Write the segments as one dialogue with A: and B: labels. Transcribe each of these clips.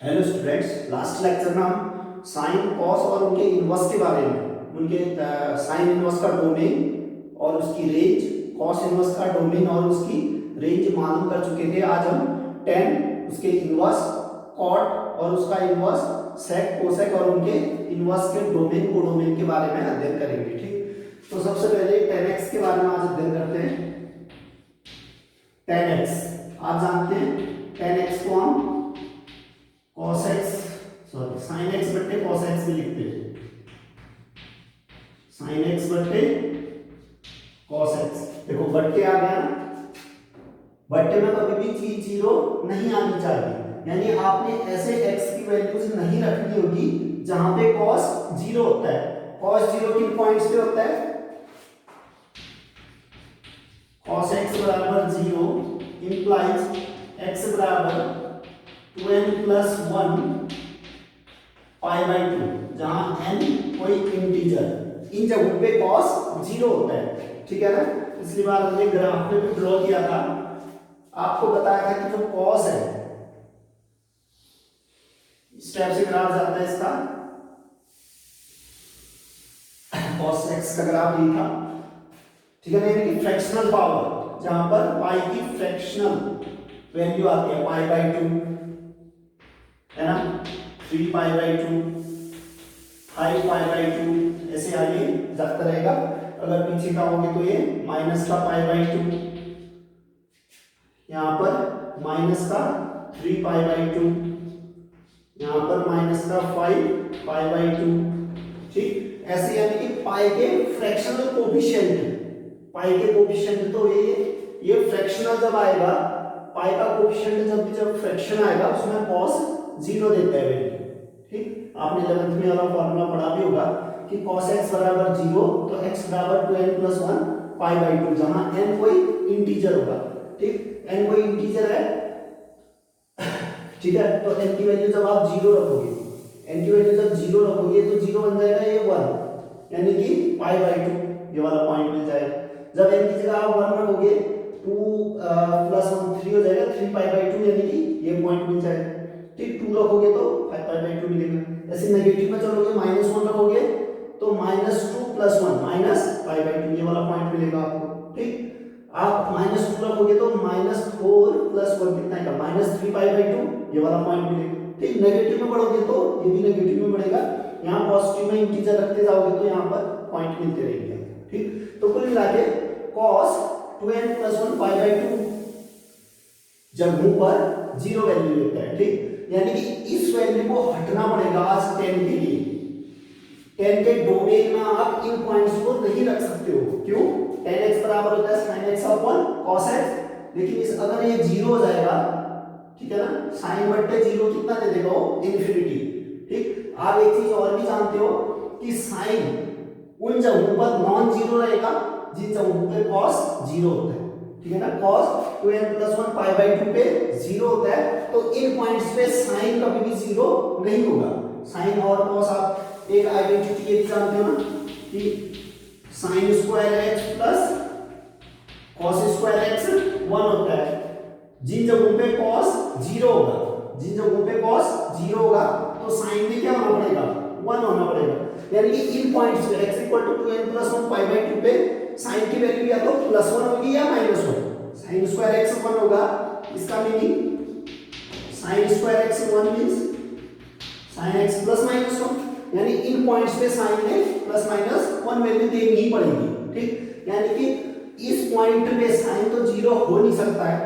A: Hello students, last lecture में हम sine cos और उनके इनवर्स के बारे में, उनके साइन इनवर्स का डोमेन और उसकी रेंज, कॉस इनवर्स का डोमेन और उसकी रेंज मालूम कर चुके थे। आज हम टेन, उसके इनवर्स, कॉट और उसका इनवर्स, सेक, कोसेक और उनके इनवर्स के डोमेन, कोडोमेन के बारे में अध्ययन करेंगे। ठीक, तो सबसे पहले 10x के बारे में आज अध्ययन करते हैं। 10x आप जानते हैं, 10x को हम cos x sorry sin x बट्टे cos x भी लिखते हैं। sin x बट्टे cos x, देखो बट्टे आ गया ना, बट्टे में कभी भी चीज जीरो नहीं आनी चाहिए, यानी आपने ऐसे x की वैल्यूज नहीं रखनी होगी जहां पे cos जीरो होता है। cos जीरो किन पॉइंट्स पे होता है? cos x बराबर जीरो इंप्लाइज x बराबर 2n प्लस 1 पाई बाई 2, जहां n कोई इंटीजर, इन जगहों पे cos जीरो होता है। ठीक है ना, पिछली बार हमने ग्राफ में भी ड्रॉ किया था, आपको बताया था कि जो cos है, इस टाइप से ग्राफ जाता है इसका, cos x का ग्राफ ये था। ठीक है ना, यानी कि फ्रैक्शनल पावर, जहां पर पाई की फ्रैक्शनल वैल्यू आती है, पाई बाई 2 है ना, 3 पाई बाई 2, 5 पाई बाई 2, ऐसे आगे जाता रहेगा। अगर पीछे का होंगे तो ये माइनस का पाई बाई 2, यहां पर माइनस का 3 पाई बाई 2, यहां पर माइनस का 5 पाई बाई 2। ठीक, ऐसे यानी कि पाई के फ्रैक्शनल कोफिशिएंट, पाई के कोफिशिएंट, तो ये फ्रैक्शनल जब आएगा, पाई का कोफिशिएंट जब फ्रैक्शन आएगा उसमें cos जीरो देता है वैल्यू। ठीक, आपने 11th में वाला फॉर्मूला पढ़ा भी होगा कि cos x बराबर जीरो, तो x बराबर 2n प्लस 1 पाई बाई 2, जहां n कोई इंटीजर होगा। ठीक, n कोई इंटीजर है। ठीक है, तो n की वैल्यू जब आप जीरो रखोगे, n की वैल्यू जब जीरो रखोगे तो जीरो बन जाएगा ये 1, यानी कि पाई बाई 2, ये वाला पॉइंट मिल जाएगा। जब n की जगह आप 1 रखोगे 2 प्लस 1 3 हो जाएगा, 3 पाई बाई 2, यानी कि ये पॉइंट मिल जाएगा। ठीक, 2 रखोगे तो 5 पाई बाई 2 मिलेगा। ऐसे नेगेटिव में चलोगे, -1 रखोगे तो -2 प्लस 1 माइनस पाई बाई 2, ये वाला पॉइंट मिलेगा आपको। ठीक, आप -2 रखोगे तो -4 प्लस 1 कितना आएगा, -3 पाई बाई 2, ये वाला पॉइंट मिलेगा। ठीक, नेगेटिव में पढ़ोगे तो ये भी नेगेटिव में बढ़ेगा, यहाँ पॉजिटिव में इंटीजर रखते जाओगे तो यहाँ पर पॉइंट मिलते रहेंगे। ठीक, तो कुल मिला के cos 2n plus 1 pi by 2 जब मुंह पर जीरो वैल्यू लेता है। ठीक, यानी कि इस वैल्यू को हटना पड़ेगा आज 10 के लिए। 10 के डोमेन में आप इन पॉइंट्स को नहीं रख सकते हो। क्यों? 10x बराबर होता है sin x upon cos x, लेकिन इस अगर ये जीरो हो जाएगा, ठीक है ना, साइन बट्टे जीरो कितना दे देगा वो, इन्फिनिटी। ठीक, आप एक चीज और भी जानते हो कि साइन उन जगहों पर नॉन जीरो रहेगा जिन जगहों पे cos जीरो होता है। ठीक है ना, cos 2n plus 1 pi by 2 पे जीरो होता है, तो इन पॉइंट्स पे साइन कभी भी जीरो नहीं होगा। साइन और cos आप एक आइडेंटिटी ये जानते हो ना कि sign square x plus cos square x 1 होता है। जिन जगहों पे cos जीरो होगा, जिन जगहों पे cos जीरो होगा तो साइन में क्या होना पड़ेगा, 1 होना पड़ेगा। यानी कि इन पॉइंट्स पे x equal to 2n plus 1 pi by 2 पे साइन की वैल्यू या तो प्लस 1 होगी या माइनस 1। साइन स्क्वायर x 1 होगा, इसका meaning sine square x 1 means sine x plus minus 1, यानी इन पॉइंट्स पे साइन में प्लस माइनस 1 वैल्यू देनी ही पड़ेगी। ठीक, यानी कि इस पॉइंट पे साइन तो जीरो हो नहीं सकता है,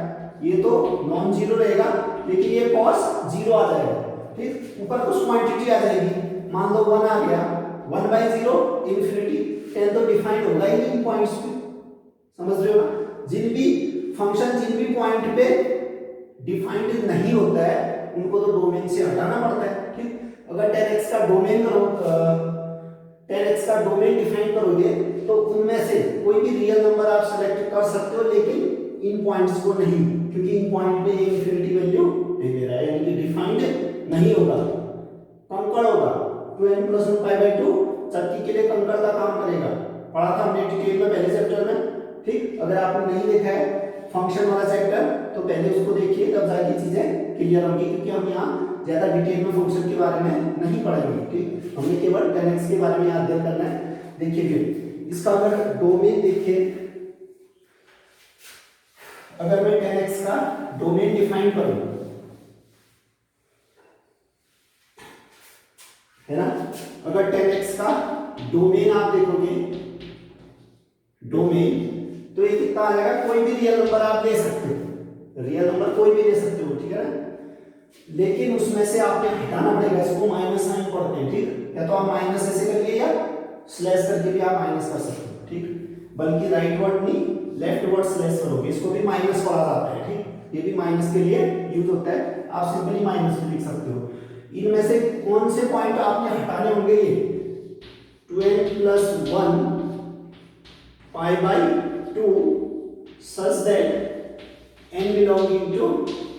A: ये तो नॉन जीरो रहेगा, लेकिन ये cos जीरो आ जाएगा। ठीक, ऊपर कुछ क्वांटिटी आ जाएगी, मान लो 1 आ गया, 1/0 इन्फिनिटी, 10 तो डिफाइंड होगा ही नहीं पॉइंट्स पे। समझ रहे हो ना, जिन भी फंक्शन जिन भी पॉइंट पे डिफाइंड नहीं होता है उनको तो डोमेन से हटाना पड़ता है। ठीक, अगर 10x का डोमेन करो, 10x का डोमेन डिफाइन करोगे तो उनमें से कोई भी रियल नंबर आप सेलेक्ट कर सकते हो, लेकिन इन पॉइंट्स को नहीं, क्योंकि इन पॉइंट पे ये इंफिनिटी वैल्यू दे रहा है, यानी कि डिफाइंड नहीं होगा, कंकड़ होगा। 2n प्लस 1 पाई बाई 2 चक्की के लिए कंकड़ का काम करेगा, पढ़ा था हमने डिटेल में पहले चैप्टर में। ठीक, अगर आपने नहीं देखा है फंक्शन वाला चैप्टर तो पहले उसको देखिए, तब जाके चीजें क्लियर होंगी, क्योंकि हम यहाँ ज्यादा डिटेल में फंक्शन के बारे में नहीं पढ़ेंगे, ठीक। हमने केवल 10x के बारे में याद करना है। देखिए फिर इसका अगर डोमेन देखें, अगर मैं 10x का डोमेन डिफाइन करूं, है ना, अगर 10x का डोमेन आप देखोगे, डोमेन तो ये कितना आ जाएगा, कोई भी रियल नंबर आप ले सकते हो, रियल नंबर कोई भी ले सकते हो, ठीक है ना। लेकिन उसमें से आपने हटाना पड़ेगा, इसको माइनस साइन पढ़ते हैं, ठीक। या तो आप माइनस ऐसे करिए या स्लैश करके भी आप माइनस कर सकते हो, ठीक। बल्कि राइट वर्ड नहीं, लेफ्ट वर्ड स्लैश करोगे, इसको भी माइनस पढ़ा जाता है, ठीक। ये भी माइनस के लिए यूज होता है, आप सिंपली माइनस भी लिख सकते हो। इनमें से कौन से पॉइंट आपने हटाने होंगे, ये 2n+1 pi by 2 such that n belonging to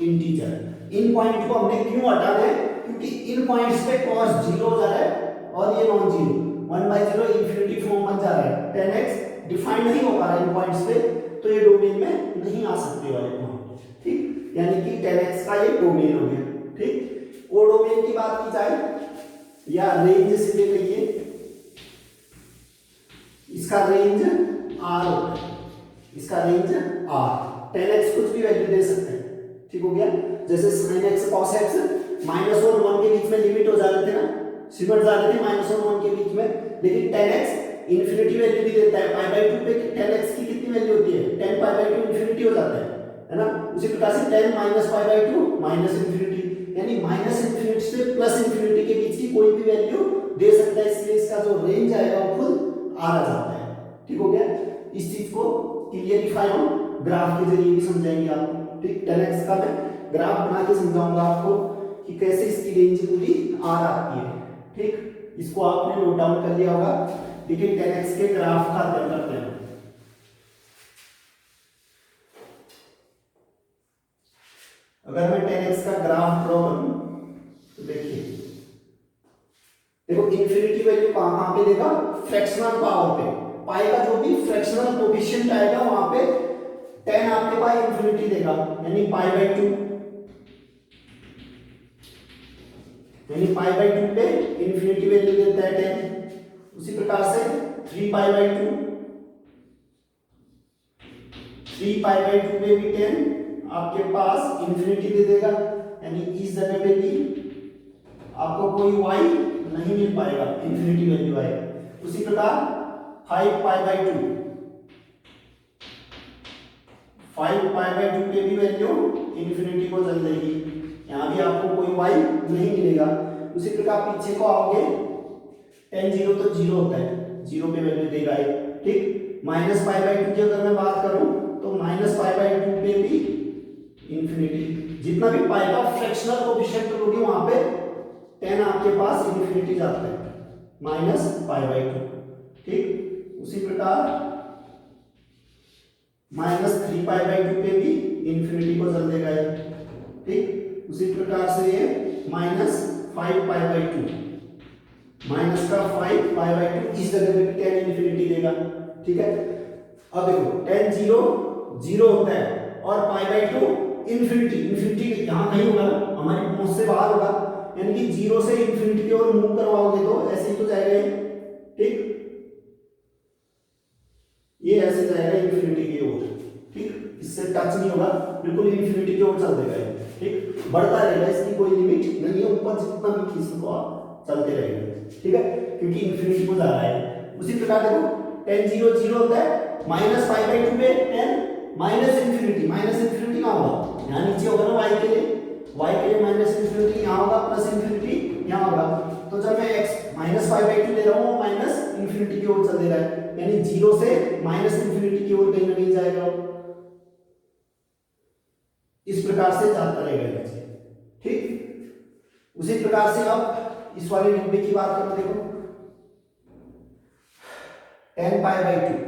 A: integer. इन पॉइंट को हमने क्यों हटाना है, क्योंकि इन पॉइंट्स पे cos 0 हो जा रहा है और ये नॉन जीरो, 1/0 इंफिनिटी फॉर्म बन जा रहा है। 10x डिफाइन नहीं हो पा रहा इन पॉइंट्स पे, तो ये डोमेन में नहीं आ सकते वाले पॉइंट, ठीक। यानी कि 10x का ये डोमेन हो गया, ठीक। कोडोमेन की बात की जाए या रेंज से कहिए, इसका रेंज R होता है, इसका रेंज R। 10x कुछ भी वैल्यू दे सकते हैं, ठीक हो गया। जैसे sin x cos x -1 और 1 के बीच में लिमिट हो जा रहे थे ना, सिमट जा रहे थे -1 और 1 के बीच में, लेकिन 10x इंफिनिटी वैल्यू भी देता है। π/2 पे 10x की कितनी वैल्यू होती है, 10 π/2 इंफिनिटी हो जाता है ना। उसी प्रकार से 10 - π/2 माइनस इंफिनिटी, यानी माइनस इंफिनिटी से प्लस इंफिनिटी के बीच की कोई भी वैल्यू दे सकता है, इसलिए इसका जो रेंज आएगा वो खुद आ जाता है, ठीक हो गया। इस चीज को क्लियरिफाई हम ग्राफ के जरिए भी समझाएंगे आपको, ठीक। 10x का मैं ग्राफ बना के समझाऊंगा आपको कि कैसे इसकी रेंज पूरी R आती है, ठीक। इसको आपने नोट डाउन कर लिया होगा, लेकिन 10x के ग्राफ का अध्ययन करते हैं। अगर मैं 10x का ग्राफ ड्रॉ करूं तो देखिए, देखो इंफिनिटी वैल्यू कहां पे देगा, फ्रैक्शनल पावर पे। पाई का जो भी फ्रैक्शनल कोएफिशिएंट आएगा वहां पे 10 आपके पास इंफिनिटी देगा, यानी π/2, यानी π/2 पे इंफिनिटी वैल्यू देता है 10। उसी प्रकार से 3π/2, 3π/2 पे भी 10 आपके पास इंफिनिटी दे देगा, यानी इस जगह पे भी आपको कोई y नहीं मिल पाएगा, इंफिनिटी वैल्यू आएगा। उसी प्रकार 5π/2, 5π/2 पे भी वैल्यू इंफिनिटी को चल जाएगी, यहाँ भी आपको कोई y नहीं मिलेगा। उसी प्रकार पीछे को आओगे, 10 0 तो 0 होता है, 0 पे वैल्यू देगा, ठीक। -π/2 की अगर मैं बात करूं तो -π/2 पे भी इंफिनिटी, जितना भी पाई का फ्रैक्शनल कोएफिशिएंट लोगे वहां पे 10 आपके पास इंफिनिटी जाता है, -π/2, ठीक। उसी प्रकार -3π/2 पे भी इंफिनिटी को चल देगा, ठीक। उसी प्रकार से ये -5π/2, माइनस का 5π/2 इस जगह पे भी 10 इंफिनिटी देगा, ठीक है। अब देखो 10 0 0 होता है और π/2 इंफिनिटी, इंफिनिटी यहां नहीं होगा ना, हमारी पहुंच से बाहर होगा, यानी कि 0 से इंफिनिटी की ओर मूव करवाओगे तो ऐसे ही तो जाएगा, ठीक। ये ऐसे जाएगा इंफिनिटी की ओर, ठीक। इससे टच नहीं होगा, बिल्कुल इंफिनिटी की ओर चल देगा, ठीक। बढ़ता रहेगा, इसकी कोई लिमिट नहीं है, ऊपर जितना भी खींच लो आप चलते रहेंगे, ठीक है, क्योंकि इंफिनिटी को जा रहा है। उसी प्रकार देखो 10 0 0 होता है, -π/2 पे 10 माइनस इंफिनिटी कहां होगा, यहाँ नीचे होगा ना y के लिए -इंफिनिटी यहाँ होगा, प्लस इंफिनिटी यहाँ होगा। तो जब मैं x -π/2 ले रहा हूँ माइनस इंफिनिटी की ओर चल दे रहा है, यानी 0 से -इंफिनिटी की ओर कहीं ना कहीं जाएगा, इस प्रकार से जाता रहेगा, ठीक। उसी प्रकार से अब इस वाले डिब्बे की बात करो, देखो 10π/2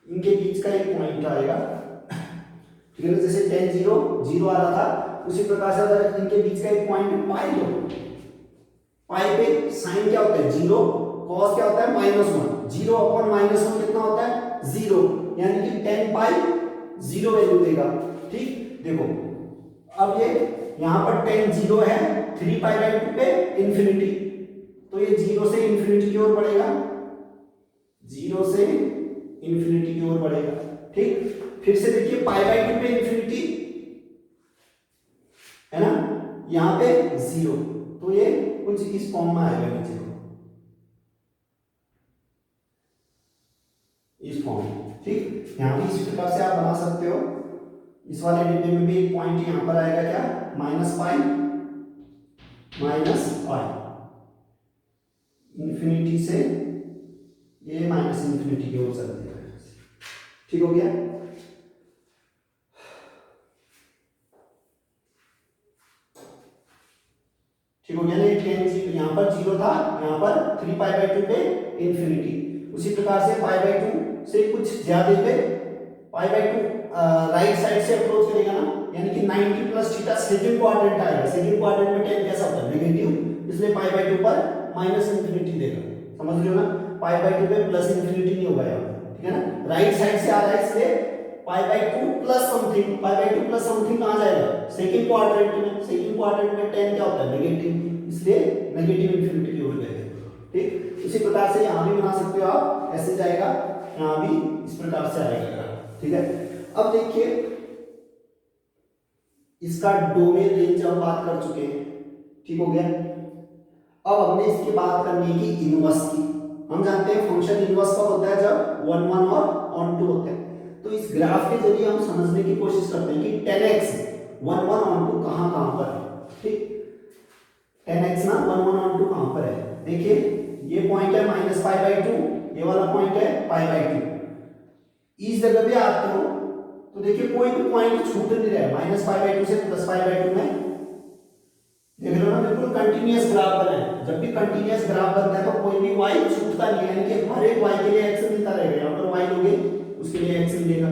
A: इनके बीच का एक पॉइंट आएगा, ठीक है। जैसे 10 0 0 आ रहा था, उसी प्रकार से अगर इनके बीच का एक पॉइंट पाई लो, पाई पे साइन क्या होता है 0, कॉस क्या होता है -1, 0 अपॉन -1 कितना होता है 0, यानी कि 10π 0 वैल्यू देगा, ठीक। देखो अब ये यहाँ पर 10 जीरो है, 3 पाई बाई 2 पे इन्फिनिटी, तो ये 0 से इन्फिनिटी की ओर बढ़ेगा, 0 से इन्फिनिटी की ओर बढ़ेगा। ठीक, फिर से देखिए पाई बाई 2 पे इन्फिनिटी है ना, यहाँ पे 0, तो ये कुछ इस फॉर्म में आएगा नीचे को, इस फॉर्म में। ठीक, यहाँ भी इसी प्रकार से आप बना सकते हो। इस वाले डिब्बे में भी एक पॉइंट यहाँ पर आएगा क्या, माइनस पाई, इन्फिनिटी से ये माइनस इन्फिनिटी की ओर चल देगा। ठीक हो गया। ठीक हो गया ना, ये यहाँ पर 0 था, यहाँ पर 3 पाई बाई 2 पे इन्फिनिटी। उसी प्रकार से पाई बाई 2 से कुछ ज्यादा पे पाई बाई 2 राइट साइड से अप्रोच करेगा ना, यानी कि 90 प्लस थीटा सेकंड क्वाड्रेंट आएगा। सेकंड क्वाड्रेंट में 10 कैसा होता है, नेगेटिव, इसलिए पाई बाई 2 पर माइनस इन्फिनिटी देगा। समझ रहे हो ना, पाई बाई 2 पे प्लस इन्फिनिटी नहीं होगा यहाँ, ठीक है ना, राइट साइड से आ रहा है, इसलिए पाई by 2 plus something, pi by 2 plus something कहाँ जाएगा, सेकंड क्वाड्रेंट में। सेकंड क्वाड्रेंट में 10 क्या होता है, नेगेटिव, इसलिए नेगेटिव इन्फिनिटी की ओर जाएगा। ठीक, इसी प्रकार से यहाँ भी बना सकते हो आप, ऐसे जाएगा, यहाँ भी इस प्रकार से आएगा। ठीक है, अब देखिए इसका डोमेन रेंज हम बात कर चुके हैं। ठीक हो गया। अब हमने इसकी बात करनी की इनवर्स की। हम जानते हैं फंक्शन इनवर्स कब होता है, जब 1 1 और ऑन 2 होते हैं। तो इस ग्राफ के जरिए हम समझने की कोशिश करते हैं कि 10x 1 1 ऑन 2 कहाँ पर है। ठीक, 10x ना 1 1 ऑन 2 कहाँ पर है, देखिए ये पॉइंट है माइनस पाई बाई 2, ये वाला पॉइंट है पाई बाई 2। इस जगह पे आते हो तो देखिए कोई भी पॉइंट छूट नहीं रहा है, माइनस पाई बाई 2 से प्लस पाई बाई 2 में। देख रहे हो ना, बिल्कुल कंटिन्यूअस ग्राफ बना है। जब भी कंटिन्यूअस ग्राफ बनता है तो कोई भी y छूटता नहीं है, यानी कि हर एक y के लिए x मिलता रहेगा। यहाँ पर y लोगे उसके लिए x मिलेगा,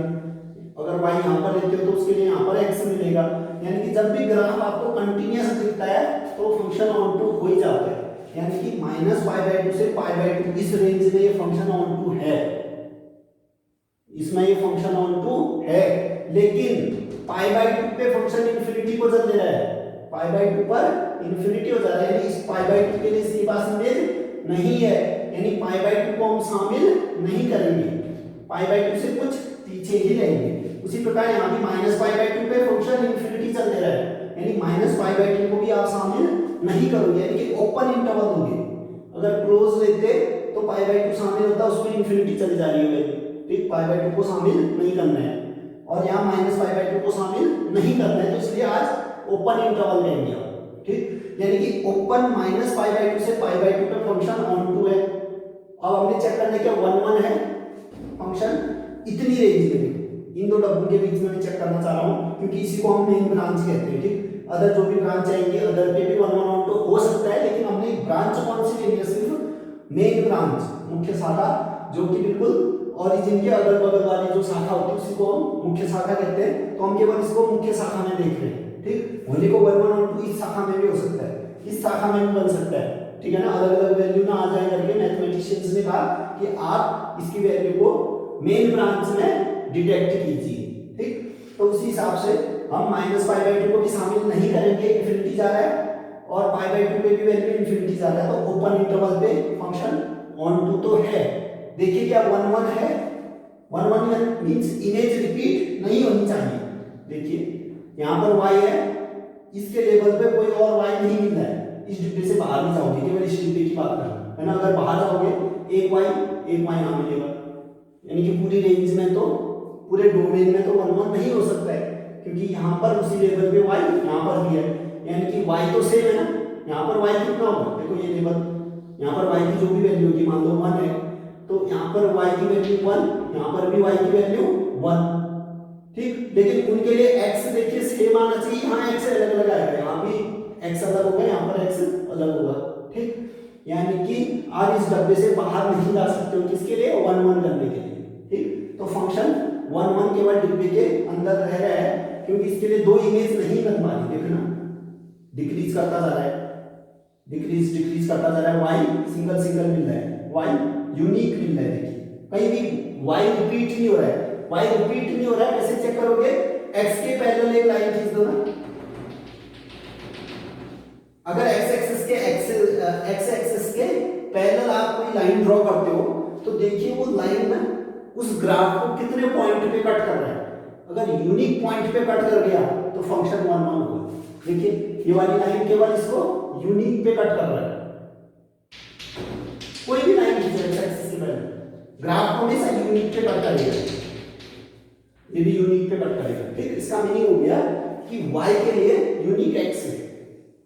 A: अगर y यहाँ पर लेते हो तो उसके लिए यहाँ पर x मिलेगा। यानी कि जब भी ग्राफ आपको कंटिन्यूअस दिखता है तो फंक्शन ऑन टू हो ही जाता है। यानी कि माइनस पाई बाई 2 से पाई बाई 2 इस रेंज में ये फंक्शन ऑन टू है, इसमें ये फंक्शन ऑन टू है। लेकिन पाई बाई 2 पे फंक्शन इन्फिनिटी को चल दे रहा है, पाई बाई 2 पर इन्फिनिटी हो जा रहा है, यानी इस पाई बाई 2 के लिए इसके पास इमेज नहीं है, यानी पाई बाई 2 को हम शामिल नहीं करेंगे, पाई बाई 2 से कुछ पीछे ही रहेंगे। उसी प्रकार यहाँ भी माइनस पाई बाई 2 पे फंक्शन इन्फिनिटी चल दे रहा है, यानी माइनस पाई बाई 2 को भी आप शामिल नहीं करोगे, यानी कि ओपन इंटरवल होंगे। अगर क्लोज लेते तो पाई बाई 2 शामिल होता, उसमें इन्फिनिटी चली जा रही है, ठीक, पाई बाई 2 को शामिल नहीं करना है, और यहाँ माइनस पाई बाई 2 को शामिल नहीं करना है, तो इसलिए आज ओपन इंटरवल लेंगे। ठीक, यानी कि ओपन माइनस पाई बाई 2 से पाई बाई 2 पे फंक्शन ऑन टू है। अब हमने चेक करना है कि 1 1 है फंक्शन इतनी रेंज में, इन दो डब्बों के बीच में मैं चेक करना चाह रहा हूँ, क्योंकि इसी को हम मेन ब्रांच कहते हैं। ठीक, अदर जो भी ब्रांच आएंगे अदर पे भी 1 1 ऑन टू हो सकता है, लेकिन हमने ब्रांच कौन सी लेनी है, सिर्फ मेन ब्रांच, मुख्य शाखा, जो कि बिल्कुल ओरिजिन के अगल बगल वाली जो शाखा होती है उसी को हम मुख्य शाखा कहते हैं। तो हम केवल इसको मुख्य शाखा में देख रहे हैं। ठीक, होने को 1 1 ऑन 2 इस शाखा में भी हो सकता है, इस शाखा में भी बन सकता है, ठीक है ना, अलग अलग वैल्यू ना आ जाए करके मैथमेटिशियंस ने कहा कि आप इसकी वैल्यू को मेन ब्रांच में डिटेक्ट कीजिए। ठीक, तो उसी हिसाब से हम माइनस पाई बाई 2 को भी शामिल नहीं करेंगे, इन्फिनिटी जा रहा है, और पाई बाई 2 पे भी वैल्यू इन्फिनिटी जा रहा है, तो ओपन इंटरवल पे फंक्शन ऑन टू तो है। देखिए क्या 1 1 है, 1 1 मींस इमेज रिपीट नहीं होनी चाहिए। देखिए यहाँ पर y है, इसके लेवल पे कोई और y नहीं मिल रहा है, इस डिब्बे से बाहर नहीं जाओगे, केवल इस डिब्बे की बात करना है ना। अगर बाहर जाओगे एक y यहाँ मिलेगा, यानी कि पूरी रेंज में तो पूरे डोमेन में तो 1 1 नहीं हो सकता है, क्योंकि यहाँ पर उसी लेवल पे y यहाँ पर भी है, यानी कि y तो सेम है ना। यहाँ पर y कितना होगा, देखो ये लेवल, यहाँ पर y की जो भी वैल्यू होगी, मान लो 1 है, तो यहाँ पर y की वैल्यू 1, यहाँ पर भी y की वैल्यू 1। ठीक, लेकिन उनके लिए x देखिए सेम आना चाहिए, यहाँ x अलग अलग आएगा, यहाँ भी x अलग होगा, यहाँ पर x अलग होगा। ठीक, यानी कि आप इस डब्बे से बाहर नहीं जा सकते हो, किसके लिए, 1 1 करने के लिए। ठीक, तो फंक्शन 1 1 केवल डिब्बे के अंदर रह रहा है, क्योंकि इसके लिए दो इमेज नहीं बन पा रही। देखना डिक्रीज करता जा रहा है, डिक्रीज करता जा रहा है, y सिंगल सिंगल मिल रहा है, y यूनिक मिल रहा है। देखिए कहीं भी y रिपीट नहीं हो रहा है, y रिपीट नहीं हो रहा है, कैसे चेक करोगे, x के पैरेलल एक लाइन खींच दो ना, एक्स एक्सिस के पैरेलल आप कोई लाइन ड्रॉ करते हो तो देखिए वो लाइन ना उस ग्राफ को कितने पॉइंट पे कट कर रहा है। अगर यूनिक पॉइंट पे कट कर गया तो फंक्शन 1 1 होगा। देखिए ये वाली लाइन केवल इसको यूनिक पे कट कर रहा है। कोई भी लाइन खींचो एक्स एक्सिस के पैरेलल ग्राफ को हमेशा यूनिक पे कट करेगा, ये भी यूनिक पे कट करेगा। ठीक, इसका मीनिंग हो गया कि y के लिए यूनिक x है,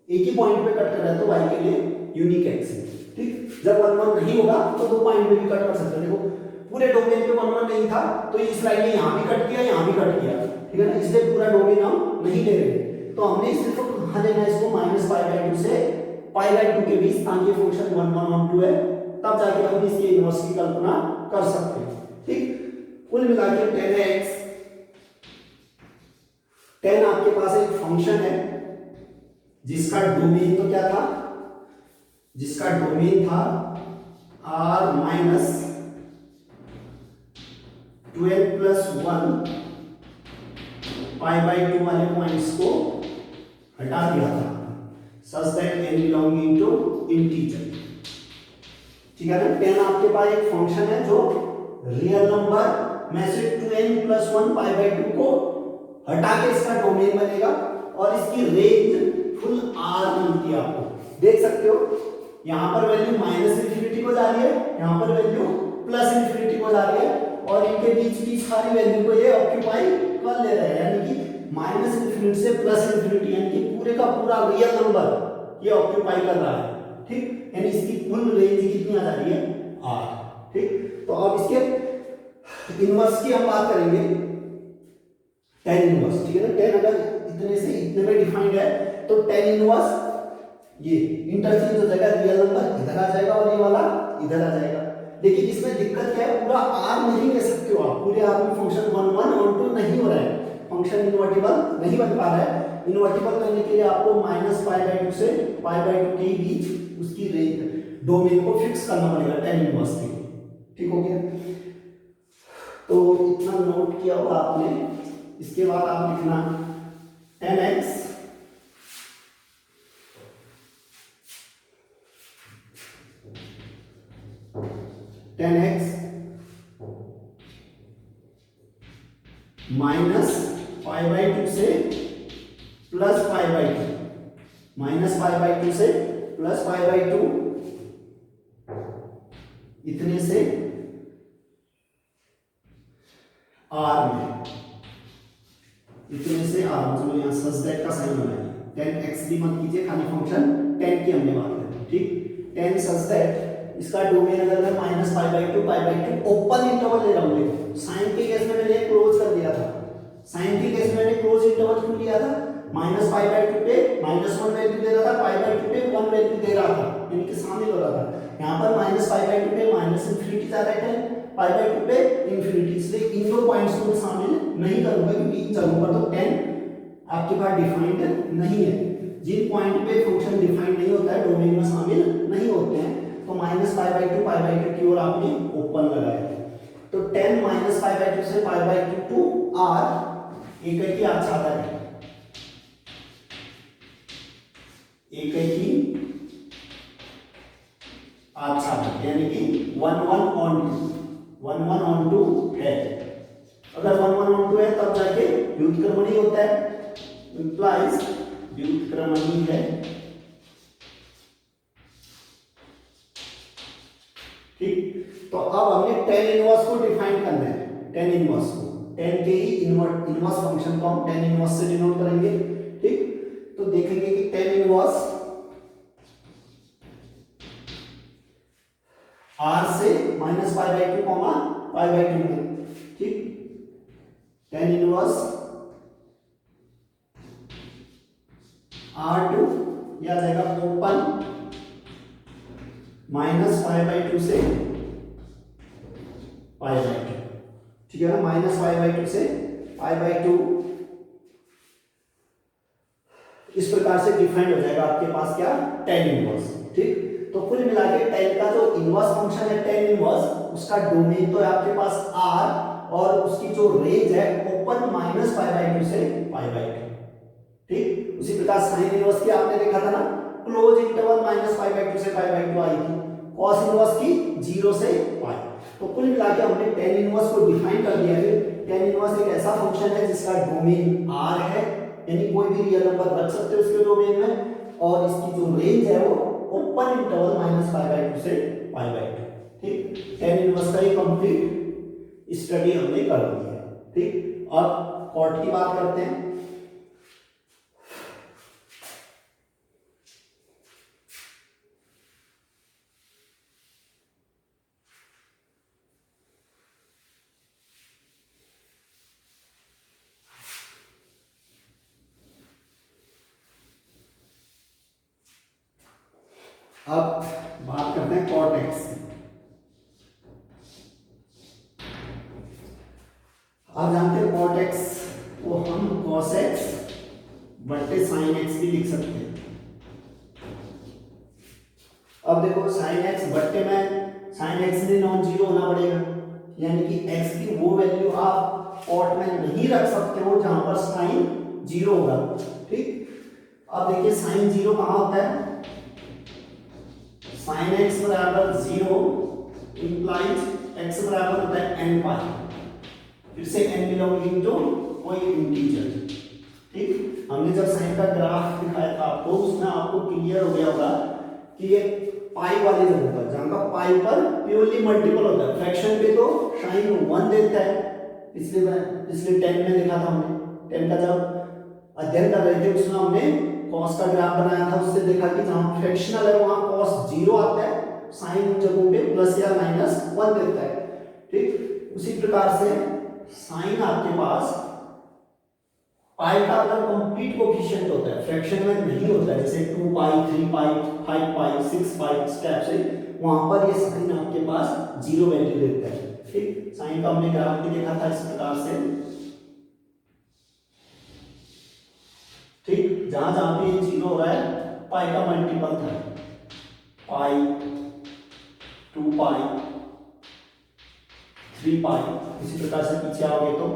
A: एक ही पॉइंट पे कट कर रहा है तो y के लिए यूनिक x है। ठीक, जब 1 1 नहीं होगा तो दो पॉइंट पे भी कट कर सकते हैं। देखो पूरे डोमेन पे 1 1 नहीं था तो इस लाइन ने यहां भी कट किया, यहां भी कट किया, ठीक है ना, इसलिए पूरा डोमेन हम नहीं ले रहे। तो हमने सिर्फ कहां लेना है इसको -π/2 से π/2 के बीच, ताकि फंक्शन 1 1 on 2 है, तब जाके हम इसके इनवर्स की कल्पना कर सकते हैं। ठीक, कुल मिला के 10x 10 आपके पास एक फंक्शन है जिसका डोमेन तो क्या था, जिसका डोमेन था r माइनस 12 प्लस 1 π/2 वाले पॉइंट्स को हटा दिया था such that n belonging to integer. ठीक है ना, 10 आपके पास एक फंक्शन है जो रियल नंबर में से 2n प्लस 1 π/2 को हटा के इसका डोमेन बनेगा और इसकी रेंज फुल r मिलती है आपको। देख सकते हो यहां पर वैल्यू -∞ को जा रही है, यहां पर वैल्यू +∞ को जा रही है, और इनके बीच की सारी वैल्यू को ये ऑक्यूपाई कर ले रहा है, यानी कि -∞ से +∞, यानी कि पूरे का पूरा रियल नंबर ये ऑक्यूपाई कर रहा है। ठीक, यानी इसकी कुल रेंज कितनी आ जा रही है, r। ठीक, तो अब इसके इनवर्स की हम बात करेंगे, tan इनवर्स। ठीक है ना, tan अगर इतने से इतने में डिफाइंड है तो tan इनवर्स ये इंटरचेंज हो जाएगा, रियल नंबर इधर आ जाएगा और ये वाला इधर आ जाएगा। लेकिन इसमें दिक्कत क्या है, पूरा r नहीं ले सकते हो आप, पूरे r में फंक्शन 1 1 on 2 नहीं हो रहा है, फंक्शन इनवर्टिबल नहीं बन पा रहा है। इनवर्टिबल करने के लिए आपको -π/2 से π/2 के बीच उसकी रेंज डोमेन को फिक्स करना पड़ेगा tan इनवर्स के। ठीक हो गया, तो इतना नोट किया होगा आपने। इसके बाद आप लिखना 10x माइनस π/2 से प्लस π/2, -π/2 से प्लस π/2, इतने से r में, इतने से r, मतलब यहां सच दैट का साइन बनाइए। 10x भी मत कीजिए, खाली फंक्शन 10 की हमने बात करी। ठीक, 10 सच दैट इसका डोमेन अगर मैं -π/2 ओपन इंटरवल ले रहा हूं, साइन के केस में मैंने क्लोज कर दिया था, साइन के केस में मैंने क्लोज इंटरवल क्यों लिया था, -π/2 पे -1 वैल्यू दे रहा था, π/2 पे 1 वैल्यू दे रहा था, यानी कि शामिल हो रहा था। यहां पर -π/2 पे -∞ जा रहा है, π/2 पे ∞, इसलिए इन दो पॉइंट्स को मैं शामिल नहीं करूंगा, क्योंकि इन जगहों पर तो 10 आपके पास डिफाइंड नहीं है। जिन पॉइंट पे फंक्शन डिफाइंड नहीं होता है, डोमेन में शामिल नहीं होते हैं, तो -π/2 की ओर आपने ओपन लगाया। तो 10 -π/2 से π/2 टू r एक की आच्छादन है, एक की आच्छादन, यानी कि 1 1 on 2, 1 1 on 2 है। अगर 1 1 on 2 है तब जाके व्युत्क्रमणीय होता है, इंप्लाइज व्युत्क्रमणीय है। ठीक, तो अब हमने tan इनवर्स को डिफाइन करना है, tan इनवर्स को, tan के ही इनवर्स फंक्शन को हम tan इनवर्स से डिनोट करेंगे। ठीक, तो देखेंगे कि tan इनवर्स r से -π/2 π/2 में। ठीक, tan इनवर्स r2 यह आ जाएगा ओपन -π/2 से π/2। ठीक है ना, -π/2 से π/2 इस प्रकार से डिफाइंड हो जाएगा आपके पास क्या, tan इनवर्स। ठीक, तो कुल मिला के tan का जो इनवर्स फंक्शन है tan इनवर्स, उसका डोमेन तो है आपके पास r, और उसकी जो रेंज है ओपन -π/2 से π/2। ठीक, उसी प्रकार साइन इनवर्स की आपने देखा था ना, क्लोज इंटरवल -π/2 से π/2 आई थी, cos इनवर्स की 0 से पाई। तो कुल मिला के हमने tan इनवर्स को डिफाइन कर दिया है। tan इनवर्स एक ऐसा फंक्शन है जिसका डोमेन R है, यानी कोई भी रियल नंबर रख सकते हो उसके डोमेन में, और इसकी जो रेंज है वो ओपन इंटरवल -π/2 से π/2। ठीक, tan इनवर्स का ये कंप्लीट स्टडी हमने कर दी है। ठीक, अब कॉट की बात करते हैं। अब बात करते हैं cot x की। आप जानते हैं cot x को हम cos x बट्टे sin x भी लिख सकते हैं। अब देखो sin x बट्टे में sin x में नॉन जीरो होना पड़ेगा, यानी कि x की वो वैल्यू आप cot में नहीं रख सकते हो जहां पर sin जीरो होगा। ठीक, अब देखिए sin जीरो कहां होता है, sin x बराबर 0 इंप्लाइज x बराबर होता है n पाई, फिर से n बिलोंगिंग टू कोई इंटीजर। ठीक, हमने जब sin का ग्राफ दिखाया था आपको, उसमें आपको क्लियर हो गया होगा कि ये पाई वाली जगह पर, जहां का पाई पर प्योरली मल्टीपल होता है, फ्रैक्शन पे तो sin 1 देता है। पिछले 10 में देखा था हमने, 10 का जब अध्ययन कर रहे थे उसमें हमने cos का ग्राफ बनाया था, उससे देखा कि जहां फ्रैक्शनल है वहां cos 0 आता है, sin उन जगहों पे प्लस या माइनस 1 देता है। ठीक, उसी प्रकार से sin आपके पास पाई का अगर कंप्लीट कोफिशिएंट होता है, फ्रैक्शन में नहीं होता है, जैसे 2 पाई 3 पाई 5 पाई 6 पाई स्टेप से, वहां पर ये sin आपके पास 0 वैल्यू देता है। ठीक, sin का हमने ग्राफ भी देखा था इस प्रकार से। ठीक, जहां जहां पे ये 0 हो रहा है पाई का मल्टीपल था, पाई 2 पाई 3 पाई, इसी प्रकार से पीछे आओगे तो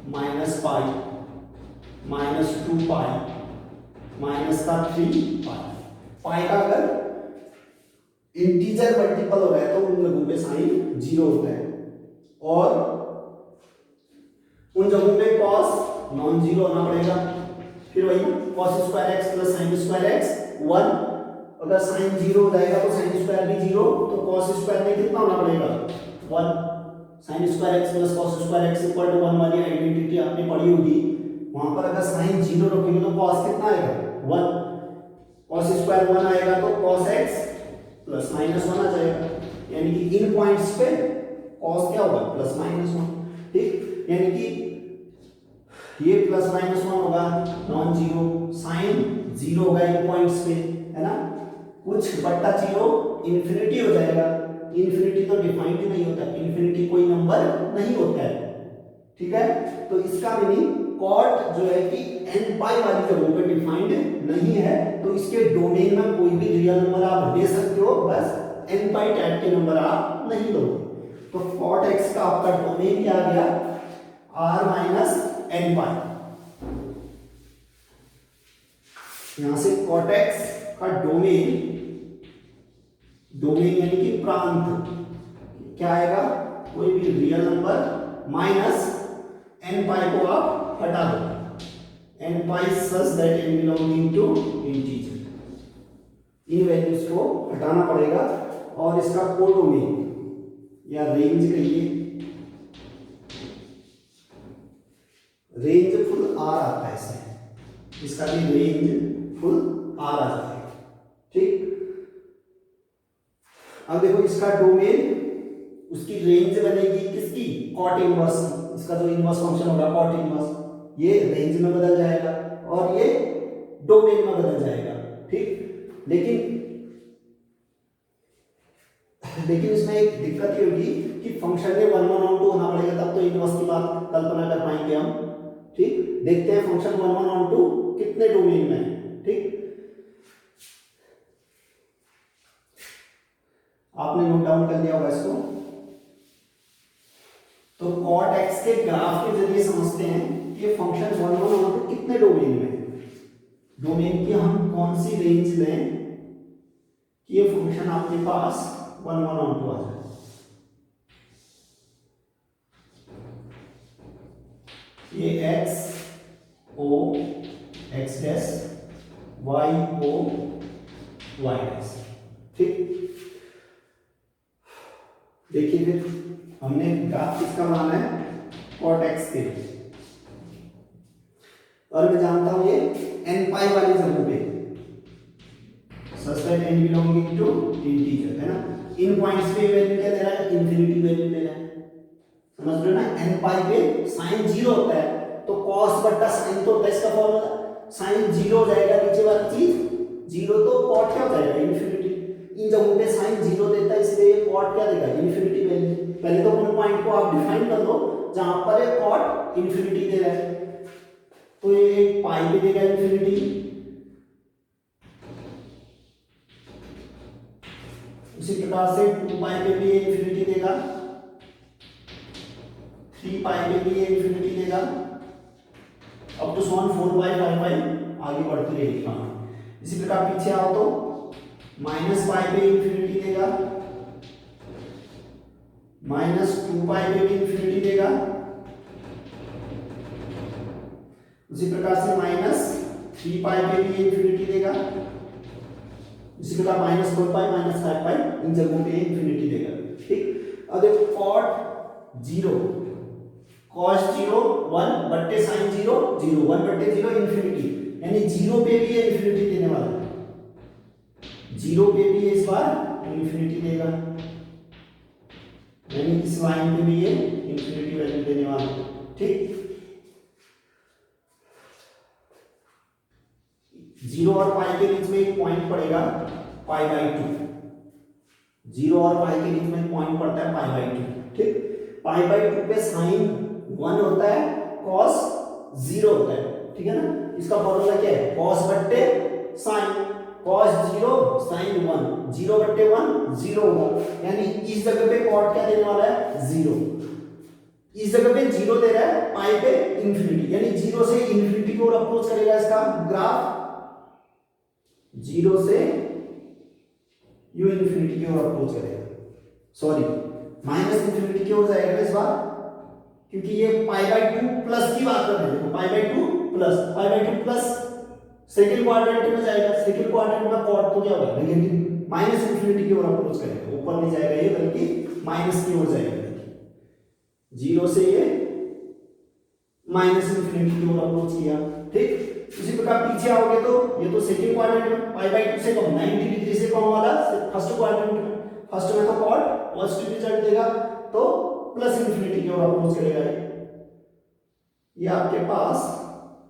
A: माइनस पाई -2 पाई माइनस का 3 पाई। पाई का अगर इंटीजर मल्टीपल हो रहा है तो उन जगहों पे साइन 0 होता है, और उन जगहों पे cos नॉन जीरो होना पड़ेगा। फिर वही cos square x plus sin square x 1, अगर sin 0 हो जाएगा तो sin स्क्वायर भी 0, तो cos स्क्वायर में कितना होना पड़ेगा 1। sin square x plus cos square x equal to 1 वाली आइडेंटिटी आपने पढ़ी होगी, वहां पर अगर sin 0 रखेंगे तो cos कितना आएगा 1, cos स्क्वायर 1 आएगा तो cos x प्लस माइनस 1 आ जाएगा, यानी कि इन पॉइंट्स पे cos क्या होगा प्लस माइनस 1। ठीक, यानी कि ये प्लस माइनस 1 होगा नॉन जीरो, साइन 0 होगा इन पॉइंट्स पे, है ना, कुछ बट्टा 0 इंफिनिटी हो जाएगा। इंफिनिटी तो डिफाइंड ही नहीं होता, इंफिनिटी कोई नंबर नहीं होता है। ठीक है, तो इसका मीनिंग कॉट जो है कि n पाई वाली जगहों पे डिफाइंड नहीं है, तो इसके डोमेन में कोई भी रियल नंबर आप ले सकते हो, बस n पाई टाइप के नंबर आप नहीं लोगे। तो कॉट x का आपका डोमेन क्या आ गया r माइनस n पाई। यहां से cot x का डोमेन यानी कि प्रांत क्या आएगा, कोई भी real number minus n pi को आप हटा दो, n pi such that n belonging to integer, इन वैल्यूज को हटाना पड़ेगा, और इसका कोडोमेन या रेंज कहिए, रेंज फुल R आता है इसमें, इसका भी रेंज फुल R आ जाता है। ठीक, अब देखो इसका डोमेन, उसकी रेंज बनेगी किसकी, कॉट इनवर्स की, इसका जो इनवर्स फंक्शन होगा कॉट इनवर्स, ये रेंज में बदल जाएगा और ये डोमेन में बदल जाएगा। ठीक, लेकिन इसमें एक दिक्कत ये होगी कि फंक्शन में 1 1 और 2 होना पड़ेगा, तब तो इनवर्स की बात कल्पना कर पाएंगे हम। ठीक, देखते हैं फंक्शन 1 1 और 2 कितने डोमेन में है। ठीक, आपने नोट डाउन कर लिया होगा इसको। तो cot x के ग्राफ के जरिए समझते हैं कि फंक्शन 1 1 और 2 कितने डोमेन में, डोमेन की हम कौन सी रेंज लें कि ये फंक्शन आपके पास 1 1 ऑन 2 आ जाए। ये x o x dash y o y dash, ठीक। देखिए फिर हमने ग्राफ किसका बनाना है, cot x के, और मैं जानता हूं ये n पाई वाली जगह पे such that n belonging to integer है ना। इन पॉइंट्स पे वैल्यू क्या दे रहा है, इंफिनिटी वैल्यू दे रहा है, समझ रहे हो ना। n पाई पे साइन 0 होता है तो cos बट्टा साइन तो होता है, इसका फॉर्मूला साइन 0 हो जाएगा, नीचे वाली चीज 0 तो cot क्या हो जाएगा, इंफिनिटी। इन जगहों पे साइन 0 देता है इसलिए ये cot क्या देगा, इंफिनिटी वैल्यू। पहले तो उन पॉइंट को आप डिफाइन कर लो जहां पर ये cot इंफिनिटी दे रहा है, तो ये पाई पे देगा इंफिनिटी। उसी प्रकार से 2 पाई पे भी इंफिनिटी देगा, 3 पाई पे भी इंफिनिटी देगा, अब तो सोन 4 पाई 5 पाई आगे बढ़ती रहेगी कहां। इसी प्रकार पीछे आओ तो माइनस पाई पे इंफिनिटी देगा, माइनस 2 पाई पे भी इंफिनिटी देगा, उसी प्रकार से माइनस 3 पाई पे भी इंफिनिटी देगा, इसी प्रकार माइनस 4 पाई माइनस 5 पाई इन जगहों पे इंफिनिटी देगा, ठीक। अब देखो cot 0 cos 0 1 बट्टे sin 0 0 1 बट्टे 0 इंफिनिटी, यानी 0 पे भी ये इंफिनिटी देने वाला है, 0 पे भी ये इस बार इंफिनिटी देगा, यानी इस लाइन पे भी ये इंफिनिटी वैल्यू देने वाला है, ठीक। 0 और पाई के बीच में एक पॉइंट पड़ेगा पाई बाई 2, 0 और पाई के बीच में पॉइंट पड़ता है पाई बाई 2, ठीक। पाई बाई 2 पे साइन 1 होता है, cos 0 होता है, ठीक है ना। इसका फॉर्मूला क्या है, cos बट्टे साइन, cos 0 sin 1, 0 बट्टे 1 0 होगा, यानी इस जगह पे cot क्या देने वाला है, 0। इस जगह पे 0 दे रहा है, पाई पे इंफिनिटी, यानी 0 से इंफिनिटी की ओर अप्रोच करेगा इसका ग्राफ, 0 से यू इंफिनिटी की ओर अप्रोच करेगा, सॉरी माइनस इंफिनिटी की ओर जाएगा इस बार, क्योंकि ये पाई बाई 2 प्लस की बात कर रहे हैं, पाई by 2 plus, pi by 2 plus second quadrant में जाएगा, सेकंड क्वाड्रेंट में cot तो क्या होगा, नेगेटिव, माइनस इंफिनिटी की ओर अप्रोच करेगा, ऊपर नहीं जाएगा ये बल्कि माइनस की ओर जाएगा, 0 से ये माइनस इंफिनिटी की ओर अप्रोच किया, ठीक। इसी प्रकार पीछे आओगे तो ये तो सेकंड क्वाड्रेंट में पाई बाई 2 से कम 90 डिग्री से कम वाला फर्स्ट क्वाड्रेंट में, फर्स्ट में तो cot पॉजिटिव रिजल्ट देगा तो प्लस इंफिनिटी की ओर अप्रोच करेगा, ये आपके पास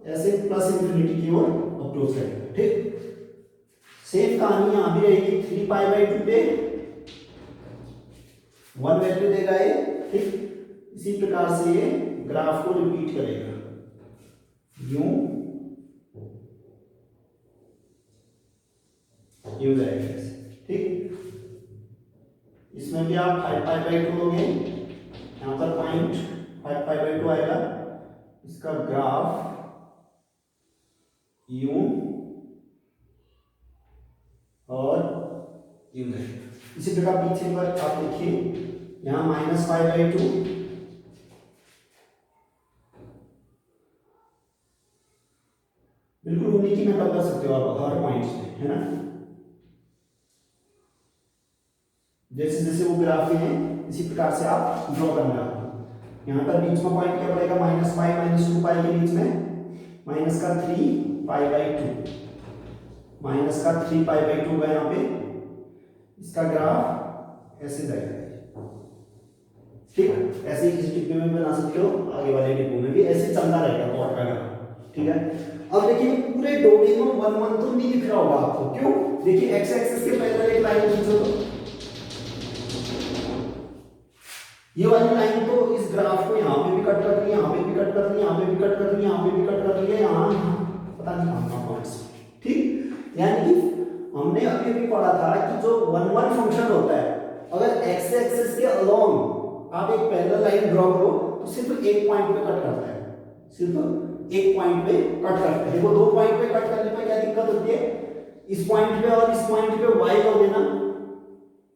A: ऐसे प्लस इंफिनिटी की ओर अप्रोच करेगा, ठीक। सेम कहानी यहां भी रहेगी, 3 पाई बाई 2 पे 1 वैल्यू देगा ये, ठीक। इसी प्रकार से ये ग्राफ को रिपीट करेगा, यूं यूं जाएगा, ठीक। इसमें भी आप 5 पाई बाई 2 लोगे, यहां पर पॉइंट 5 पाई बाई 2 आएगा, इसका ग्राफ यूं और यूं जाएगा। इसी प्रकार पीछे पर आप देखिए, यहां माइनस 5 बाई 2, बिल्कुल उन्हीं की नकल कर सकते हो आप हर पॉइंट से, है ना। जैसे जैसे वो ग्राफ है इसी प्रकार से आप ड्रॉ करना है। यहाँ पर बीच में पॉइंट क्या पड़ेगा, माइनस पाई माइनस 2 पाई के बीच में माइनस का 3 पाई बाई 2, माइनस का 3 पाई बाई 2 होगा यहाँ पे, इसका ग्राफ ऐसे जाएगा, ठीक। ऐसे ही इस डिब्बे में भी बना सकते हो, आगे वाले डिब्बों में भी ऐसे चलता रहेगा cot का ग्राफ, ठीक है। अब देखिए पूरे डोमेन में 1 1 तो नहीं दिख रहा होगा आपको, क्यों, देखिए एक्स एक्सिस के पैरेलल एक लाइन खींचो तो ये वाली लाइन तो इस ग्राफ को यहाँ पे भी कट कर रही है, यहाँ पे भी कट कर रही है, यहाँ पे भी कट कर रही है, यहाँ पे भी कट कर रही है, यहाँ पता नहीं कहाँ पॉइंट्स, ठीक। यानी कि हमने अभी भी पढ़ा था कि जो 1 1 फंक्शन होता है, अगर एक्स एक्सिस के अलोंग आप एक पैरेलल लाइन ड्रॉ करो तो सिर्फ एक पॉइंट पे कट करता है, सिर्फ एक पॉइंट पे कट करता है। देखो 2 पॉइंट पे कट करने पे क्या दिक्कत होती है, इस पॉइंट पे और इस पॉइंट पे y लोगे ना,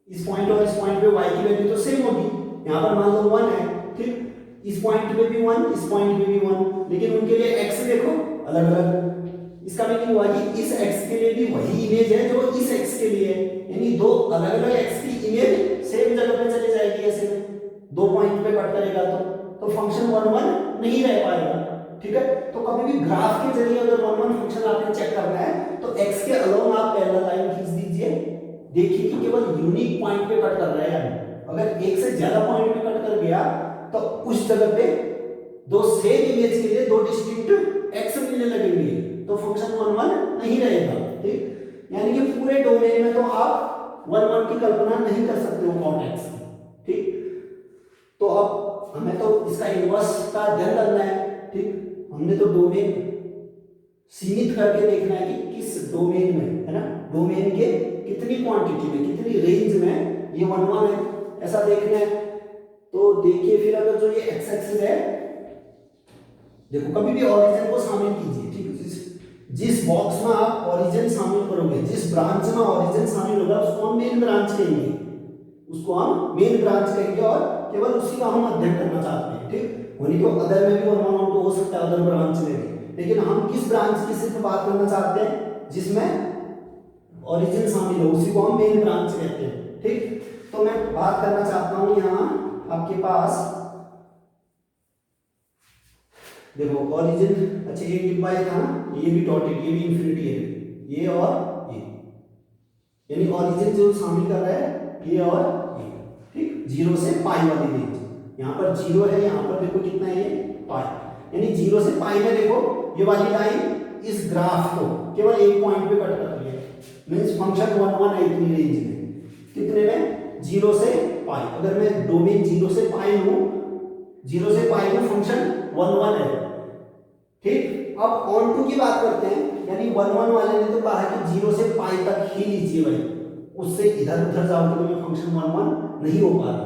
A: इस पॉइंट और इस पॉइंट पे y की वैल्यू तो सेम होगी। यहाँ पर मान लो 1 है, ठीक, इस पॉइंट पे भी 1, इस पॉइंट पे भी 1, लेकिन उनके लिए x देखो अलग अलग। इसका मीनिंग हुआ कि इस x के लिए भी वही इमेज है जो इस x के लिए है, यानी दो अलग अलग x की इमेज सेम जगह पे चली जाएगी। ऐसे दो पॉइंट पे कट करेगा तो फंक्शन 1 1 नहीं रह पाएगा, ठीक है। तो कभी भी ग्राफ के जरिए अगर 1 1 फंक्शन आपने चेक करना है तो x के अलोंग आप पैरेलल लाइन खींच दीजिए, देखिए कि केवल यूनिक पॉइंट पे कट कर रहा है या नहीं। अगर एक से ज्यादा पॉइंट पे कट कर गया तो उस जगह पे दो सेम इमेज के लिए दो डिस्टिंक्ट x मिलने लगेंगे, तो फंक्शन 1 1 नहीं रहेगा, ठीक। यानी कि पूरे डोमेन में तो आप 1 1 की कल्पना नहीं कर सकते हो cot x की, ठीक। तो अब हमें तो इसका इनवर्स का ध्यान रखना है, ठीक। हमने तो डोमेन सीमित करके देखना है कि किस डोमेन में, है ना, डोमेन के कितनी क्वांटिटी में, कितनी रेंज में ये 1 1 है, ऐसा देखना है। तो देखिए फिर अगर जो ये x एक्सिस है, देखो कभी भी ओरिजिन को शामिल कीजिए, ठीक। जिस बॉक्स में आप ओरिजिन शामिल करोगे, जिस ब्रांच में ओरिजिन शामिल होगा उसको हम मेन ब्रांच कहेंगे, उसको हम मेन ब्रांच कहेंगे और केवल उसी का हम अध्ययन करना चाहते हैं, ठीक। होने को अदर में भी 1 1 2 हो सकता है, अदर ब्रांच में भी, लेकिन हम किस ब्रांच की सिर्फ बात करना चाहते हैं जिसमें ओरिजिन शामिल हो, उसी को हम मेन ब्रांच कहते हैं, ठीक। तो मैं बात करना चाहता हूं यहाँ आपके पास, देखो ओरिजिन, अच्छा ये डिब्बा ये था ना, ये भी डॉटेड, ये भी इंफिनिटी है, ये और ये, यानी ओरिजिन जो शामिल कर रहा है ये और ये, ठीक। 0 से पाई वाली रेंज, यहाँ पर 0 है, यहाँ पर देखो कितना है ये पाई, यानी 0 से पाई में देखो ये वाली लाइन इस ग्राफ को केवल एक पॉइंट पे कट कर रही है, मींस फंक्शन 1 1 है इतनी रेंज में, कितने में, 0 से पाई। अगर मैं डोमेन 0 से पाई हूं, 0 से पाई में फंक्शन 1 1 है, ठीक। अब ऑन टू की बात करते हैं, यानी 1 1 वाले ने तो कहा है कि 0 से पाई तक ही लीजिए भाई, उससे इधर उधर जाओगे तो फंक्शन 1 1 नहीं हो पा रहा,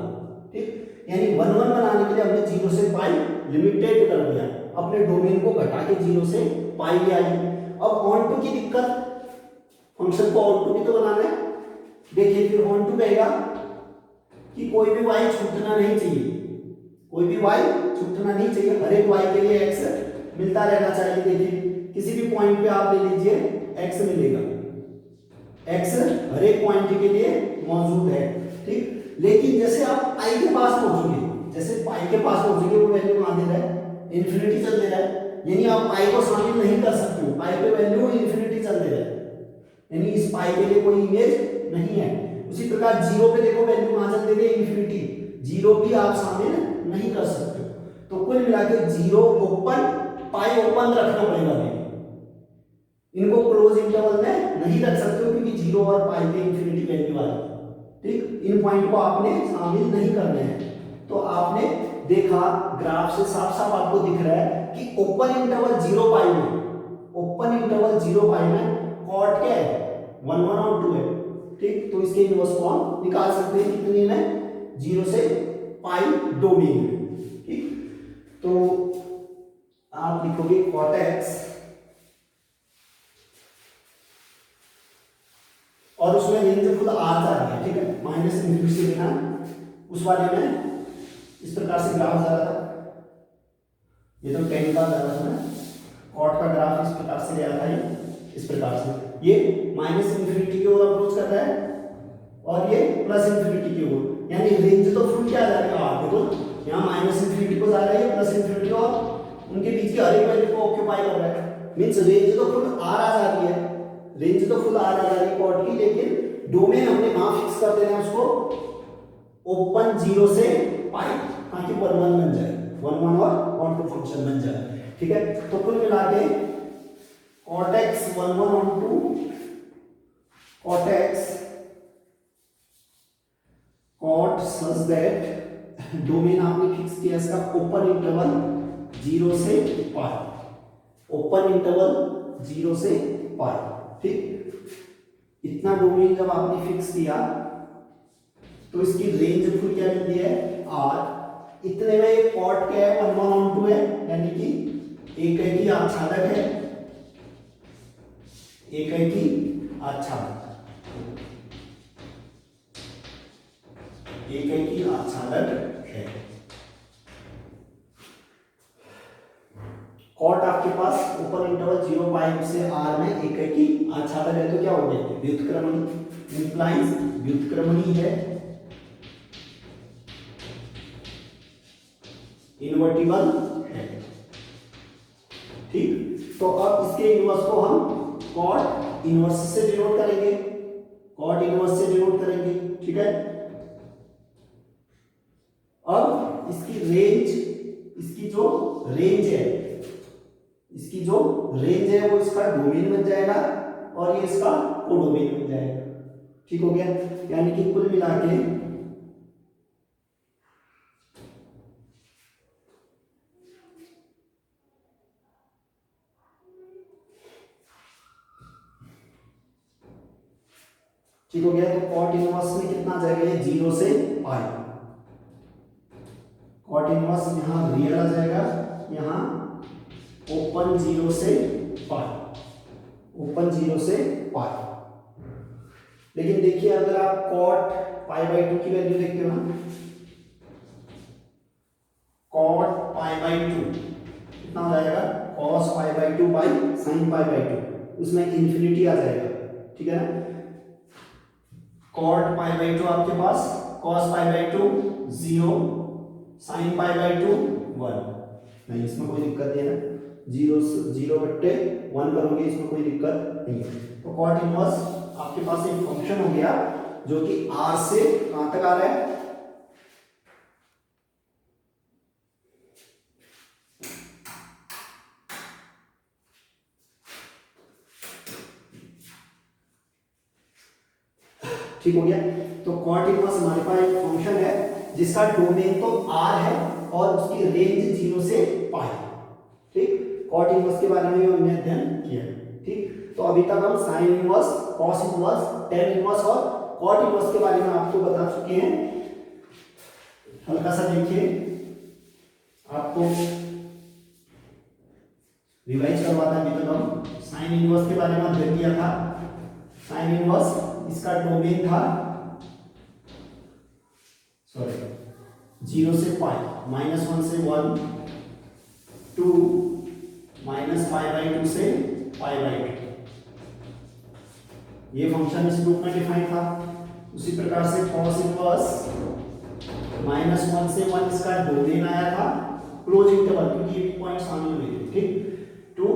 A: ठीक। यानी 1 1 बनाने के लिए हमने 0 से पाई लिमिटेड कर दिया, अपने डोमेन को घटा के 0 से पाई ले आई। अब ऑन टू की दिक्कत, फंक्शन को ऑन टू भी तो बनाना है। देखिए फिर ऑन टू कहेगा कि कोई भी y छूटना नहीं चाहिए, कोई भी y छूटना नहीं चाहिए, हर एक y के लिए x मिलता रहना चाहिए। देखिए किसी भी पॉइंट पे आप ले लीजिए x मिलेगा, x हर एक पॉइंट के लिए मौजूद है, ठीक। लेकिन जैसे आप i के पास पहुंचोगे, जैसे पाई के पास पहुंचोगे वो वैल्यू कहां दे रहा है, इन्फिनिटी चल दे रहा है, यानी आप पाई को शामिल नहीं कर सकते हो, पाई पे वैल्यू इन्फिनिटी चल दे रहा है, यानी इस पाई के लिए कोई इमेज नहीं है। उसी प्रकार 0 पे देखो वैल्यू कहां चल दे रही है, इन्फिनिटी, 0 भी आप शामिल नहीं कर सकते। तो कुल मिलाकर 0 ओपन, पाई ओपन रखना पड़ेगा, इनको क्लोज इंटरवल में नहीं रख सकते हो क्योंकि 0 और पाई पे इन्फिनिटी वैल्यू आ रही है, ठीक। इन पॉइंट को आपने शामिल नहीं करने हैं। तो आपने देखा ग्राफ से साफ साफ आपको दिख रहा है कि ओपन इंटरवल 0 पाई में, ओपन इंटरवल 0 पाई में कॉट क्या है, 1 1 और 2 है, ठीक। तो इसके इनवर्स को हम निकाल सकते हैं कितनी में, 0 से पाई डोमेन में, ठीक। तो आप लिखोगे cot x और उसमें रेंज फुल आर जा रही है, ठीक है, माइनस इन्फिनिटी से लिखा, उस वाले में इस प्रकार से ग्राफ जा रहा था, ये तो 10 का जा रहा था ना, कॉट का ग्राफ इस प्रकार से गया था, ये इस प्रकार से, ये माइनस इन्फिनिटी की ओर अप्रोच कर रहा है और ये प्लस इन्फिनिटी की ओर, यानी रेंज तो फुल क्या जा रही है आर, देखो यहाँ माइनस इन्फिनिटी को जा रहा है, प्लस इन्फिनिटी और उनके बीच की हर एक वैल्यू को ऑक्यूपाई कर रहा है, मींस रेंज तो फुल आर आ जा रही है, रेंज तो फुल आर आ जा रही है कॉट की, लेकिन डोमेन हमने कहां फिक्स कर देना है उसको, ओपन 0 से पाई, ताकि 1 1 बन जाए, 1 1 और ऑन टू फंक्शन बन जाए, ठीक है। तो कुल मिला के cot x 1 1 on 2, cot x cot such that domain आपने फिक्स किया इसका ओपन इंटरवल 0 से पाई, ओपन इंटरवल 0 से पाई, ठीक। इतना डोमेन जब आपने फिक्स किया तो इसकी रेंज फुल क्या मिलती है आर, इतने में ये कॉट क्या है 1 1 on 2 है, यानी कि एक है कि आच्छादक है, एक है कि आच्छादक, एकाकी आच्छादक है। कॉट आपके पास ओपन इंटरवल 0 पाई से r में एकाकी आच्छादक है, तो क्या हो गया व्युत्क्रमणी, इंप्लाइज व्युत्क्रमणी है, इन्वर्टिबल है। ठीक, तो अब इसके इनवर्स को हम कॉट इनवर्स से डिनोट करेंगे, कॉट इनवर्स से डिनोट करेंगे। ठीक है, अब इसकी रेंज, इसकी जो रेंज है, इसकी जो रेंज है वो इसका डोमेन बन जाएगा और ये इसका कोडोमेन बन जाएगा। ठीक हो गया, यानी कि कुल मिला के ठीक हो गया। तो कॉट इनवर्स में कितना आ जाएगा, ये 0 से पाई, कॉट इनवर्स यहाँ रियल आ जाएगा, यहाँ ओपन 0 से पाई, ओपन 0 से पाई। लेकिन देखिए अगर आप कॉट पाई बाई 2 की वैल्यू देखते हो ना, कॉट पाई बाई 2 कितना हो जाएगा, cos pi by 2 by sine pi by 2, उसमें इन्फिनिटी आ जाएगा। ठीक है ना, कॉट पाई बाई 2 आपके पास, cos pi by 2 0, sine pi by 2 1, नहीं इसमें कोई दिक्कत नहीं है ना, 0/1 करोगे इसमें कोई दिक्कत नहीं है। तो कॉट इनवर्स आपके पास एक फंक्शन हो गया जो कि r से कहां तक आ रहा है, ठीक हो गया। तो कॉट इनवर्स हमारे पास एक फंक्शन है जिसका डोमेन तो r है और उसकी रेंज 0 से पाई। ठीक, कॉट इनवर्स के बारे में हमने अध्ययन किया। ठीक, तो अभी तक हम sine inverse, cos inverse, tan inverse और कॉट इनवर्स के बारे में आपको बता चुके हैं। हल्का सा देखिए, आपको रिवाइज करवाता है। अभी तक हम साइन इनवर्स के बारे में अध्ययन किया था। साइन इनवर्स इसका डोमेन था 0 से पाई, -1 से 1, 2 -π/2 से π/2, ये फंक्शन इस रूप में डिफाइन था। उसी प्रकार से cos इनवर्स -1 से 1 इसका डोमेन आया था क्लोज इंटरवल, क्योंकि ये पॉइंट शामिल हुए थे। ठीक, 2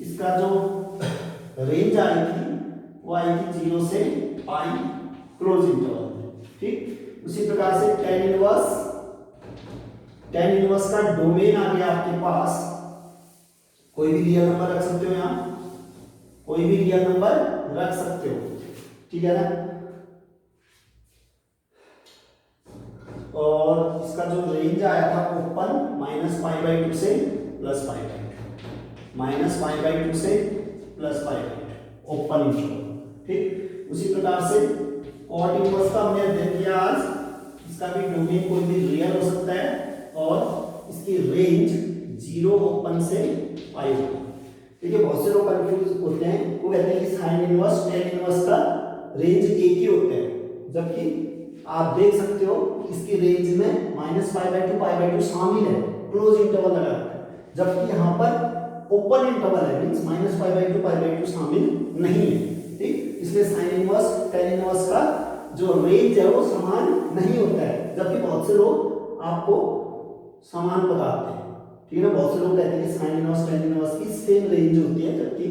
A: इसका जो रेंज आई थी वो आई थी 0 से पाई क्लोज इंटरवल में। ठीक, उसी प्रकार से tan इनवर्स का डोमेन आ गया आपके पास, कोई भी रियल नंबर रख सकते हो, यहां कोई भी रियल नंबर रख सकते हो। ठीक है ना, और इसका जो रेंज आया था ओपन -π/2 से +π/2, -π/2 से +π/2 ओपन इंटरवल। ठीक, उसी प्रकार से कॉट इनवर्स का हमने अध्ययन किया आज, इसका भी डोमेन कोई भी रियल हो सकता है और इसकी रेंज 0 ओपन से पाई होती है। देखिए बहुत से लोग कंफ्यूज होते हैं, वो कहते हैं कि साइन इनवर्स, टेन इनवर्स का रेंज एक ही होता है, जबकि आप देख सकते हो इसकी रेंज में -π/2 π/2 शामिल है, क्लोज इंटरवल लगा रखा है, जबकि यहाँ पर ओपन इंटरवल है, मींस -π/2 π/2 शामिल नहीं है। ठीक, इसलिए साइन इनवर्स, टेन इनवर्स का जो रेंज है वो समान नहीं होता है, जबकि बहुत से लोग आपको समान बताते हैं। ठीक है ना, बहुत से लोग कहते हैं कि साइन इनवर्स, टेन इनवर्स की सेम रेंज होती है, जबकि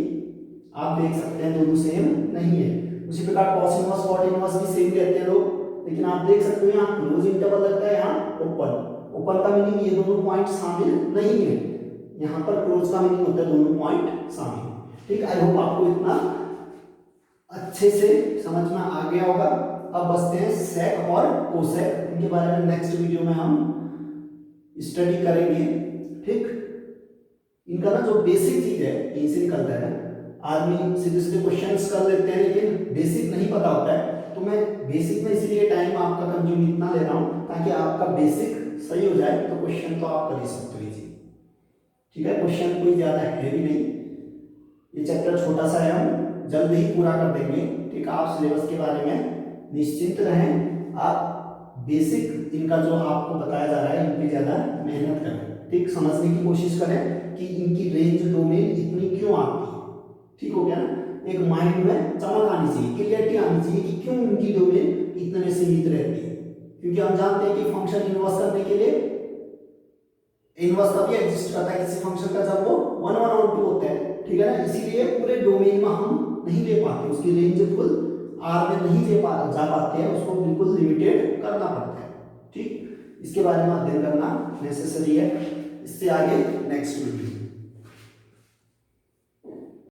A: आप देख सकते हैं दोनों सेम नहीं है। उसी प्रकार कॉस इनवर्स, कॉट इनवर्स भी सेम कहते हैं लोग, लेकिन आप देख सकते हो यहाँ क्लोज इंटरवल लगता है, यहाँ ओपन का मीनिंग ये दोनों पॉइंट शामिल नहीं है, यहाँ पर क्लोज का मीनिंग होता है दोनों पॉइंट शामिल। ठीक, आई होप आपको इतना अच्छे से समझ में आ गया होगा। अब बसते हैं सेक और कोसेक, इनके बारे में नेक्स्ट वीडियो में हम स्टडी करेंगे। ठीक, इनका ना जो बेसिक चीज है यहीं से निकलता है ना, आदमी सीधे सीधे क्वेश्चंस कर लेते हैं लेकिन बेसिक नहीं पता होता है, तो मैं बेसिक में इसलिए टाइम आपका कंज्यूम इतना ले रहा हूं ताकि आपका बेसिक सही हो जाए, तो क्वेश्चन तो आप कर ही सकते हो इजी। ठीक है, क्वेश्चन कोई ज्यादा हैवी नहीं, ये चैप्टर छोटा सा है, हम जल्द ही पूरा कर देंगे। ठीक, आप सिलेबस के बारे में निश्चिंत रहें, आप बेसिक इनका जो आपको बताया जा रहा है इन पे ज़्यादा मेहनत करें। ठीक, समझने की कोशिश करें कि इनकी रेंज डोमेन इतनी क्यों आती है। ठीक हो गया ना, एक माइंड में चमक आनी चाहिए, क्लियरिटी आनी चाहिए कि क्यों इनकी डोमेन इतने सीमित रहती है। क्योंकि हम जानते हैं कि फंक्शन इन्वर्स करने के लिए इन्वर्स तभी एग्जिस्ट करता है किसी फंक्शन का जब वो 1 1 और 2 होता है। ठीक है ना, इसीलिए पूरे डोमेन में हम नहीं ले पाते, उसकी रेंज फुल आर में नहीं जा पाते हैं, उसको बिल्कुल लिमिटेड करना पड़ता है। ठीक, इसके बारे में अध्ययन करना नेसेसरी है। इससे आगे नेक्स्ट वीडियो।